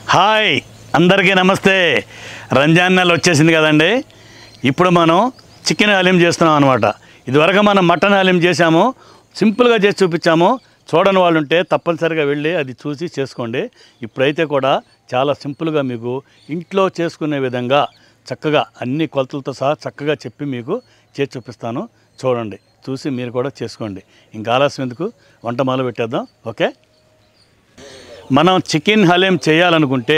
Hi అందరికీ నమస్తే. రంజాన్ నెల వచ్చేసింది కదండి. ఇప్పుడు మనం చికెన్ హలీం చేస్తున్నాం అనమాట. ఇదివరకు మనం మటన్ హలీం చేసాము, సింపుల్గా చేసి చూపించాము. చూడని వాళ్ళు ఉంటే తప్పనిసరిగా వెళ్ళి అది చూసి చేసుకోండి. ఇప్పుడైతే కూడా చాలా సింపుల్గా మీకు ఇంట్లో చేసుకునే విధంగా చక్కగా అన్ని కొలతలతో సహా చక్కగా చెప్పి మీకు చేసి చూపిస్తాను. చూడండి, చూసి మీరు కూడా చేసుకోండి. ఇంకా ఆలస్యం ఎందుకు, వంట మొదలు పెట్టేద్దాం. ఓకే, మనం చికెన్ హలీం చేయాలనుకుంటే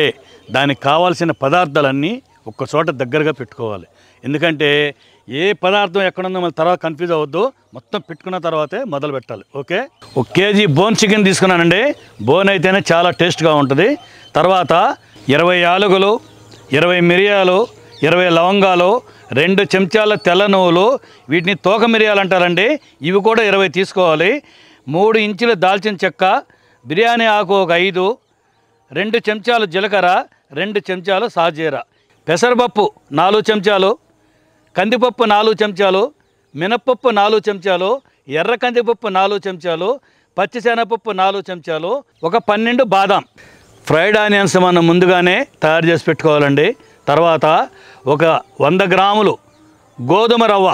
దానికి కావాల్సిన పదార్థాలన్నీ ఒక్క చోట దగ్గరగా పెట్టుకోవాలి. ఎందుకంటే ఏ పదార్థం ఎక్కడుందో మళ్ళీ తర్వాత కన్ఫ్యూజ్ అవ్వద్దు. మొత్తం పెట్టుకున్న తర్వాతే మొదలు పెట్టాలి. ఓకే, 1 కేజీ బోన్ చికెన్ తీసుకున్నానండి. బోన్ అయితేనే చాలా టేస్ట్గా ఉంటుంది. తర్వాత 20 యాలకులు, 20 మిరియాలు, 20 లవంగాలు, 2 చెంచాల తెల్ల నువ్వులు, వీటిని తోక మిరియాలు అంటారండి. ఇవి కూడా 20 తీసుకోవాలి. 3 ఇంచుల దాల్చిన చెక్క, బిర్యానీ ఆకు ఒక 5, 2 చెంచాలు జీలకర్ర, 2 చెంచాలు సాజీర, పెసరపప్పు 4 చెంచాలు, కందిపప్పు 4 చెంచాలు, మినప్పప్పు 4 చెంచాలు, ఎర్ర కందిపప్పు 4 చెంచాలు, పచ్చిశనగపప్పు 4 చెంచాలు, ఒక 12 బాదాం. ఫ్రైడ్ ఆనియన్స్ మనం ముందుగానే తయారు చేసి పెట్టుకోవాలండి. తర్వాత ఒక 100 గ్రాములు గోధుమ రవ్వ,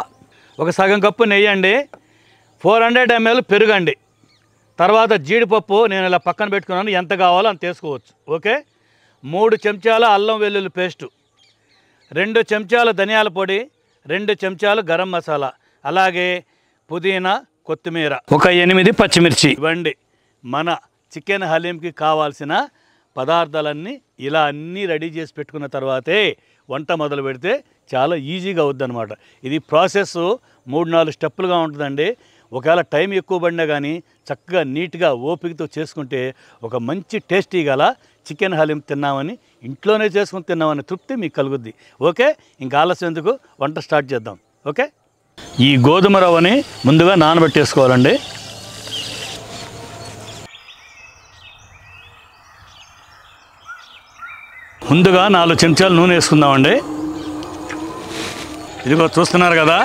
ఒక సగం కప్పు నెయ్యి అండి, 400 ml పెరుగండి. తర్వాత జీడిపప్పు నేను ఇలా పక్కన పెట్టుకున్నాను, ఎంత కావాలో అంత వేసుకోవచ్చు. ఓకే, 3 చెంచాల అల్లం వెల్లుల్లి పేస్టు, 2 చెంచాల ధనియాల పొడి, 2 చెంచాలు గరం మసాలా, అలాగే పుదీనా, కొత్తిమీర, ఒక 8 పచ్చిమిర్చి. ఇవ్వండి మన చికెన్ హలీంకి కావాల్సిన పదార్థాలన్నీ. ఇలా అన్నీ రెడీ చేసి పెట్టుకున్న తర్వాతే వంట మొదలు పెడితే చాలా ఈజీగా అవుద్ది అనమాట. ఇది ప్రాసెస్ 3-4 స్టెప్పులుగా ఉంటుందండి. ఒకవేళ టైం ఎక్కువ పడినా కానీ చక్కగా నీట్గా ఓపికతో చేసుకుంటే ఒక మంచి టేస్టీ గల చికెన్ హలీం తిన్నామని, ఇంట్లోనే చేసుకుని తిన్నామని తృప్తి మీకు కలుగుద్ది. ఓకే, ఇంకా ఆలస్యం ఎందుకు, వంట స్టార్ట్ చేద్దాం. ఓకే, ఈ గోధుమ రవ్వని ముందుగా నానబెట్టేసుకోవాలండి. ముందుగా 4 చెంచాలు నూనె వేసుకుందామండి. ఇదిగో చూస్తున్నారు కదా,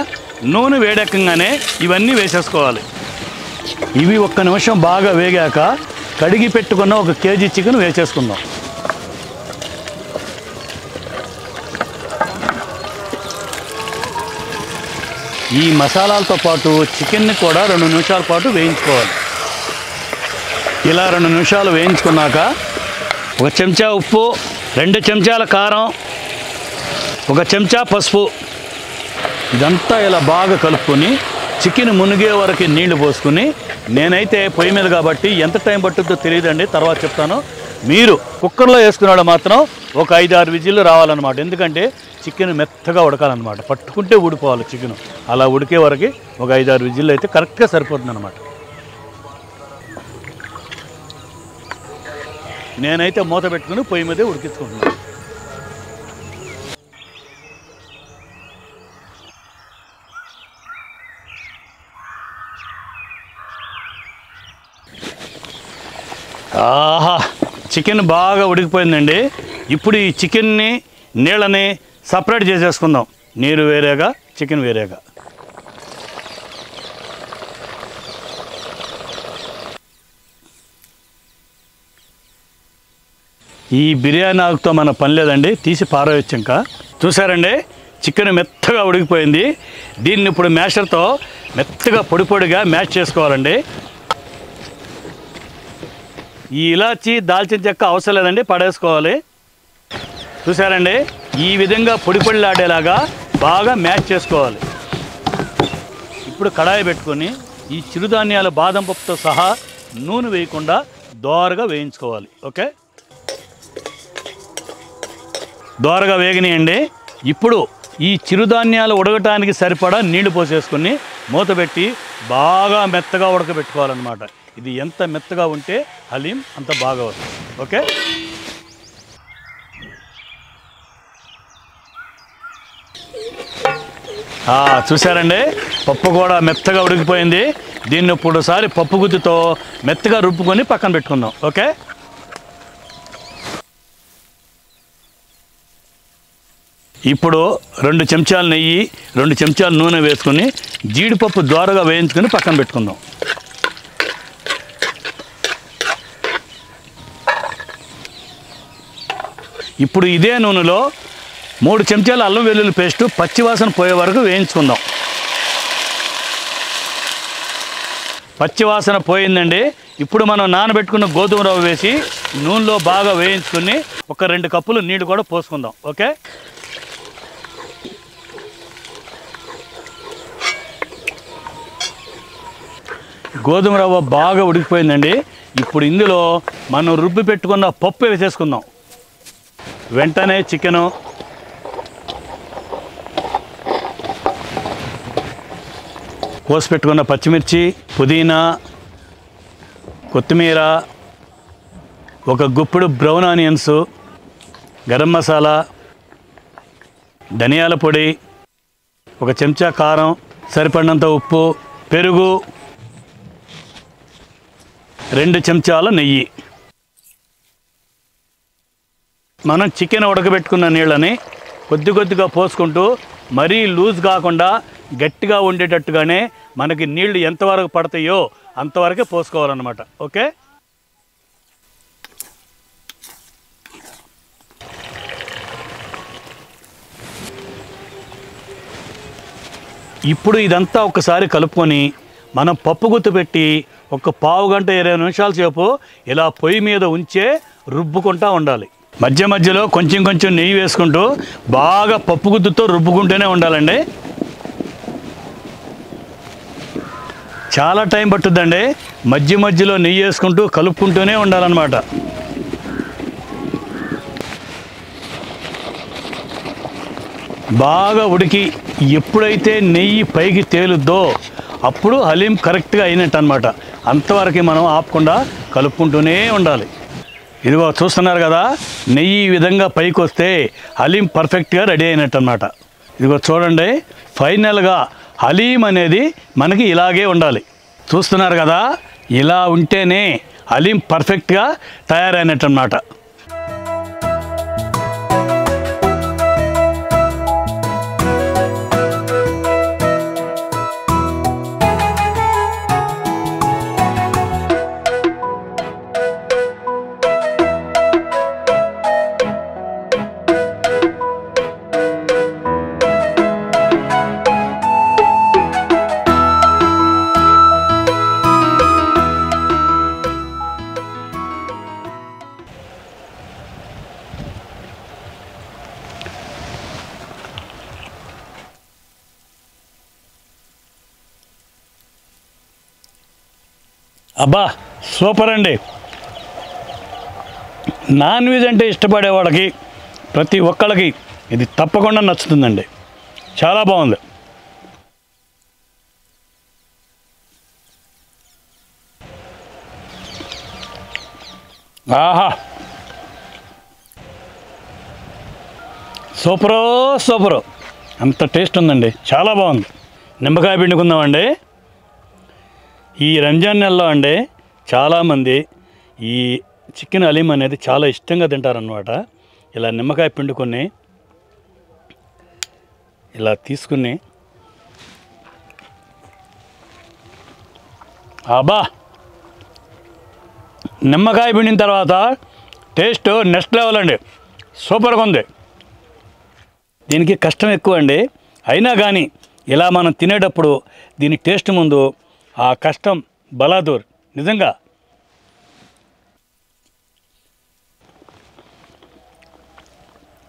నూనె వేడెక్కగానే ఇవన్నీ వేసేసుకోవాలి. ఇవి 1 నిమిషం బాగా వేగాక కడిగి పెట్టుకున్న 1 కేజీ చికెన్ వేసేసుకుందాం. ఈ మసాలాలతో పాటు చికెన్ని కూడా 2 నిమిషాల పాటు వేయించుకోవాలి. ఇలా 2 నిమిషాలు వేయించుకున్నాక 1 చెంచా ఉప్పు, 2 చెంచాల కారం, 1 చెంచా పసుపు, ఇదంతా ఇలా బాగా కలుపుకొని చికెన్ మునిగే వరకు నీళ్లు పోసుకుని, నేనైతే పొయ్యి మీద కాబట్టి ఎంత టైం పట్టుద్దో తెలియదండి, తర్వాత చెప్తాను. మీరు కుక్కర్లో వేసుకున్నాడు మాత్రం ఒక 5-6 విజిల్లు రావాలన్నమాట. ఎందుకంటే చికెన్ మెత్తగా ఉడకాలన్నమాట, పట్టుకుంటే ఊడిపోవాలి చికెన్. అలా ఉడికే వరకు ఒక 5-6 విజిల్లు అయితే కరెక్ట్గా సరిపోతుంది అన్నమాట. నేనైతే మూత పెట్టుకుని పొయ్యి మీదే ఉడికించుకుంటున్నాను. ఆహా, చికెన్ బాగా ఉడికిపోయిందండి. ఇప్పుడు ఈ చికెన్ని నీళ్ళని సపరేట్ చేసేసుకుందాం. నీరు వేరేగా, చికెన్ వేరేగా. ఈ బిర్యానీ ఆకుతో మన పని లేదండి, తీసి పారవేయచ్చు. ఇంకా చూసారండి, చికెన్ మెత్తగా ఉడికిపోయింది. దీన్ని ఇప్పుడు మ్యాషర్తో మెత్తగా పొడి పొడిగా మ్యాష్ చేసుకోవాలండి. ఈ ఇలాచి, దాల్చిన చెక్క అవసరం లేదండి, పడేసుకోవాలి. చూసారండి, ఈ విధంగా పొడి పొడిలాడేలాగా బాగా మ్యాష్ చేసుకోవాలి. ఇప్పుడు కడాయి పెట్టుకొని ఈ చిరుధాన్యాల బాదం పప్పుతో సహా నూనె వేయకుండా దోరగా వేయించుకోవాలి. ఓకే, దోరగా వేగనియండి. ఇప్పుడు ఈ చిరుధాన్యాలు ఉడకటానికి సరిపడా నీళ్లు పోసేసుకొని మూత పెట్టి బాగా మెత్తగా ఉడకబెట్టుకోవాలన్నమాట. ఇది ఎంత మెత్తగా ఉంటే హలీం అంత బాగా వస్తుంది. ఓకే, చూసారండి, పప్పు కూడా మెత్తగా ఉడికిపోయింది. దీన్ని ఇప్పుడుసారి పప్పు గుత్తితో మెత్తగా రుబ్బుకొని పక్కన పెట్టుకుందాం. ఓకే, ఇప్పుడు 2 చెంచాలు నెయ్యి, 2 చెంచాలు నూనె వేసుకొని జీడిపప్పు దోరగా వేయించుకొని పక్కన పెట్టుకుందాం. ఇప్పుడు ఇదే నూనెలో 3 చెంచాల అల్లం వెల్లుల్లి పేస్టు పచ్చివాసన పోయే వరకు వేయించుకుందాం. పచ్చివాసన పోయిందండి. ఇప్పుడు మనం నానబెట్టుకున్న గోధుమ రవ్వ వేసి నూనెలో బాగా వేయించుకుని ఒక 2 కప్పులు నీళ్ళు కూడా పోసుకుందాం. ఓకే, గోధుమ రవ్వ బాగా ఉడికిపోయిందండి. ఇప్పుడు ఇందులో మనం రుబ్బి పెట్టుకున్న పప్పు వేసేసుకుందాం. వెంటనే చికెను, కోసి పెట్టుకున్న పచ్చిమిర్చి, పుదీనా, కొత్తిమీర, ఒక గుప్పెడు బ్రౌన్ ఆనియన్స్, గరం మసాలా, ధనియాల పొడి, 1 చెంచా కారం, సరిపడినంత ఉప్పు, పెరుగు, 2 చెంచాల నెయ్యి. మనం చికెన్ ఉడకబెట్టుకున్న నీళ్ళని కొద్దిగా పోసుకుంటూ మరీ లూజ్ కాకుండా గట్టిగా ఉండేటట్టుగానే మనకి నీళ్లు ఎంతవరకు పడతాయో అంతవరకే పోసుకోవాలన్నమాట. ఓకే, ఇప్పుడు ఇదంతా ఒకసారి కలుపుకొని మనం పప్పు గుత్తు పెట్టి ఒక పావు గంట 20 నిమిషాల సేపు ఇలా పొయ్యి మీద ఉంచే రుబ్బుకుంటూ ఉండాలి. మధ్య మధ్యలో కొంచెం నెయ్యి వేసుకుంటూ బాగా పప్పు గుత్తుతో రుబ్బుకుంటూనే ఉండాలండి. చాలా టైం పట్టుద్దండి. మధ్యలో నెయ్యి వేసుకుంటూ కలుపుకుంటూనే ఉండాలన్నమాట. బాగా ఉడికి ఎప్పుడైతే నెయ్యి పైకి తేలుద్దో అప్పుడు హలీం కరెక్ట్గా అయినట్టు అనమాట. అంతవరకు మనం ఆపకుండా కలుపుకుంటూనే ఉండాలి. ఇదిగో చూస్తున్నారు కదా, నెయ్యి ఈ విధంగా పైకి వస్తే హలీం పర్ఫెక్ట్గా రెడీ అయినట్టు అనమాట. ఇదిగో చూడండి, ఫైనల్గా హలీం అనేది మనకి ఇలాగే ఉండాలి. చూస్తున్నారు కదా, ఇలా ఉంటేనే హలీం పర్ఫెక్ట్గా తయారైనట్టు అన్నమాట. అబ్బా సూపర్ అండి. నాన్ వెజ్ అంటే ఇష్టపడే వాళ్ళకి ప్రతి ఒక్కళ్ళకి ఇది తప్పకుండా నచ్చుతుందండి. చాలా బాగుంది. ఆహా, సూపరు, అంత టేస్ట్ ఉందండి. చాలా బాగుంది. నిమ్మకాయ పిండుకుందామండి. ఈ రంజాన్ నెలలో అండి చాలామంది ఈ చికెన్ హలీం అనేది చాలా ఇష్టంగా తింటారనమాట. ఇలా నిమ్మకాయ పిండుకొని ఇలా తీసుకుని అబ్బా, నిమ్మకాయ పిండిన తర్వాత టేస్ట్ నెక్స్ట్ లెవెల్ అండి. సూపర్గా ఉంది. దీనికి కష్టం ఎక్కువ అండి. అయినా కానీ ఇలా మనం తినేటప్పుడు దీని టేస్ట్ ముందు ఆ కష్టం బలాదూర్. నిజంగా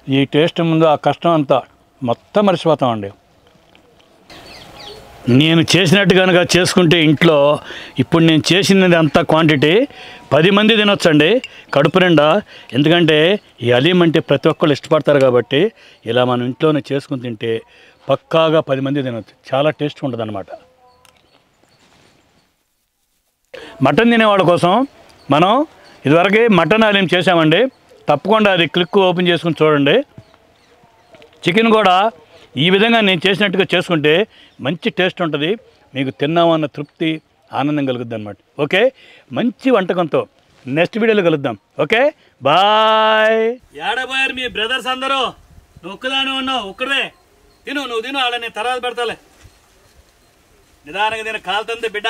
ఈ టేస్ట్ ముందు ఆ కష్టం అంతా మొత్తం మర్చిపోతామండి. నేను చేసినట్టు కనుక చేసుకుంటే ఇంట్లో ఇప్పుడు నేను చేసినది అంత క్వాంటిటీ 10 మంది తినొచ్చండి కడుపు నిండా. ఎందుకంటే ఈ హలీం అంటే ప్రతి ఒక్కళ్ళు ఇష్టపడతారు కాబట్టి ఇలా మనం ఇంట్లోనే చేసుకుని తింటే పక్కాగా 10 మంది తినొచ్చు. చాలా టేస్ట్ ఉంటుంది అన్నమాట. మటన్ తినేవాళ్ళ కోసం మనం ఇదివరకే మటన్ హలీం చేసామండి. తప్పకుండా అది క్లిక్ ఓపెన్ చేసుకుని చూడండి. చికెన్ కూడా ఈ విధంగా నేను చేసినట్టుగా చేసుకుంటే మంచి టేస్ట్ ఉంటుంది. మీకు తిన్నామన్న తృప్తి, ఆనందం కలుగుద్ది అన్నమాట. ఓకే, మంచి వంటకంతో నెక్స్ట్ వీడియోలో కలుద్దాం. Okay, bye. ఏడబోయారు మీ బ్రదర్స్ అందరూ? నువ్వు ఒక్కదానే ఉన్నావు. ఒక్కడే తిను, నువ్వు తిను. ఆడ నేను తర్వాత పెడతాలే. నిదానంగా తిన, కాలుతుంది బిడ్డ.